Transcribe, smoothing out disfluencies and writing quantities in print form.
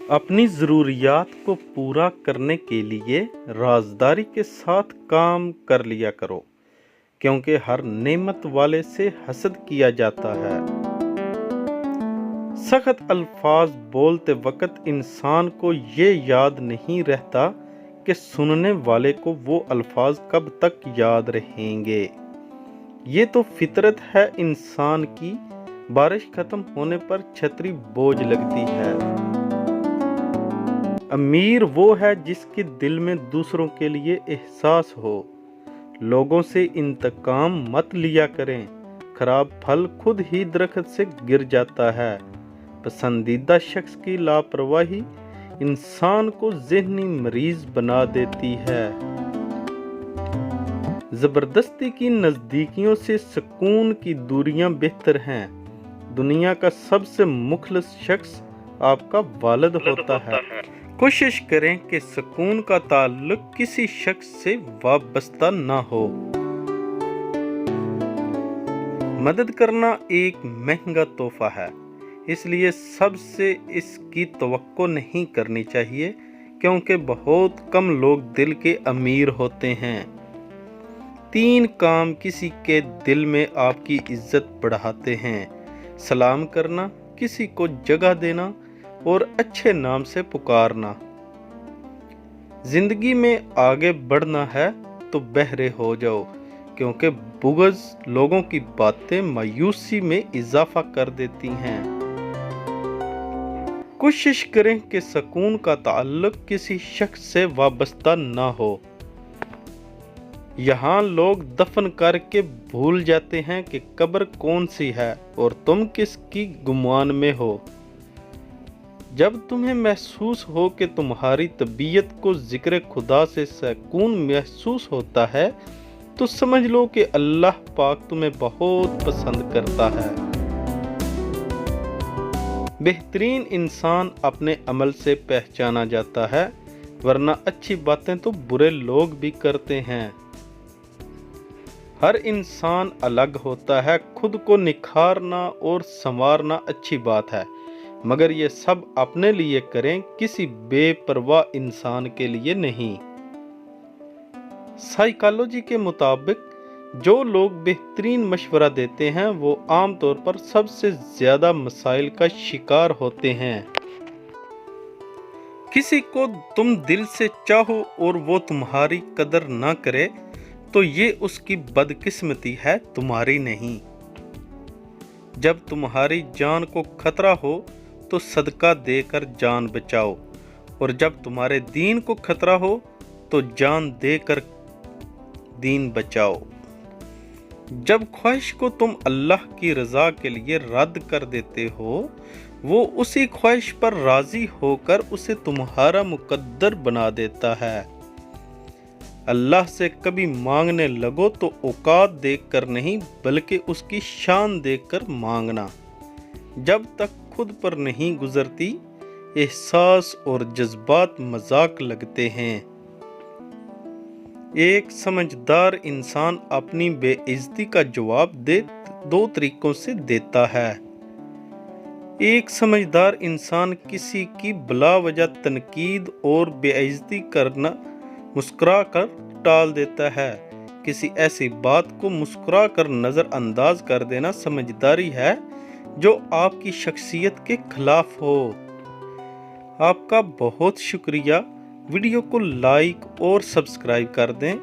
अपनी ज़रूरियात को पूरा करने के लिए राज़दारी के साथ काम कर लिया करो, क्योंकि हर नेमत वाले से हसद किया जाता है। सख्त अल्फाज बोलते वक्त इंसान को ये याद नहीं रहता कि सुनने वाले को वो अल्फाज कब तक याद रहेंगे। ये तो फितरत है इंसान की, बारिश खत्म होने पर छतरी बोझ लगती है। अमीर वो है जिसके दिल में दूसरों के लिए एहसास हो। लोगों से इंतकाम मत लिया करें, खराब फल खुद ही दरख्त से गिर जाता है। पसंदीदा शख्स की लापरवाही इंसान को ज़हनी मरीज बना देती है। ज़बरदस्ती की नज़दीकियों से सुकून की दूरियां बेहतर हैं। दुनिया का सबसे मुखलिस शख्स आपका वालिद होता है। कोशिश करें कि सुकून का ताल्लुक किसी शख्स से वाबस्ता ना हो। मदद करना एक महंगा तोहफा है, इसलिए सबसे इसकी तवक्को नहीं करनी चाहिए, क्योंकि बहुत कम लोग दिल के अमीर होते हैं। 3 काम किसी के दिल में आपकी इज्जत बढ़ाते हैं: सलाम करना, किसी को जगह देना और अच्छे नाम से पुकारना। जिंदगी में आगे बढ़ना है तो बहरे हो जाओ, क्योंकि बुग़्ज़ लोगों की बातें मायूसी में इजाफा कर देती हैं। कोशिश करें कि सुकून का ताल्लुक किसी शख्स से वाबस्ता ना हो। यहाँ लोग दफन करके भूल जाते हैं कि कब्र कौन सी है और तुम किसकी गुमान में हो। जब तुम्हें महसूस हो कि तुम्हारी तबीयत को ज़िक्र खुदा से सुकून महसूस होता है, तो समझ लो कि अल्लाह पाक तुम्हें बहुत पसंद करता है। बेहतरीन इंसान अपने अमल से पहचाना जाता है, वरना अच्छी बातें तो बुरे लोग भी करते हैं। हर इंसान अलग होता है। खुद को निखारना और संवारना अच्छी बात है, मगर ये सब अपने लिए करें, किसी बेपरवाह इंसान के लिए नहीं। साइकोलॉजी के मुताबिक जो लोग बेहतरीन मशवरा देते हैं वो आमतौर पर सबसे ज्यादा मसाइल का शिकार होते हैं। किसी को तुम दिल से चाहो और वो तुम्हारी कदर ना करे तो ये उसकी बदकिस्मती है, तुम्हारी नहीं। जब तुम्हारी जान को खतरा हो तो सदका देकर जान बचाओ, और जब तुम्हारे दीन को खतरा हो तो जान देकर दीन बचाओ। जब ख्वाहिश को तुम अल्लाह की रज़ा के लिए रद्द कर देते हो, वो उसी ख्वाहिश पर राज़ी होकर उसे तुम्हारा मुकद्दर बना देता है। अल्लाह से कभी मांगने लगो तो औकात देखकर नहीं, बल्कि उसकी शान देखकर मांगना। जब तक खुद पर नहीं गुजरती, एहसास और जज्बात मजाक लगते हैं। एक समझदार इंसान अपनी बेइज्जती का जवाब 2 तरीकों से देता है। एक समझदार इंसान किसी की बिला वजह तनकीद और बेइज्जती करना मुस्कुरा कर टाल देता है। किसी ऐसी बात को मुस्कुरा कर नज़रअंदाज कर देना समझदारी है जो आपकी शख्सियत के खिलाफ हो। आपका बहुत शुक्रिया। वीडियो को लाइक और सब्सक्राइब कर दें।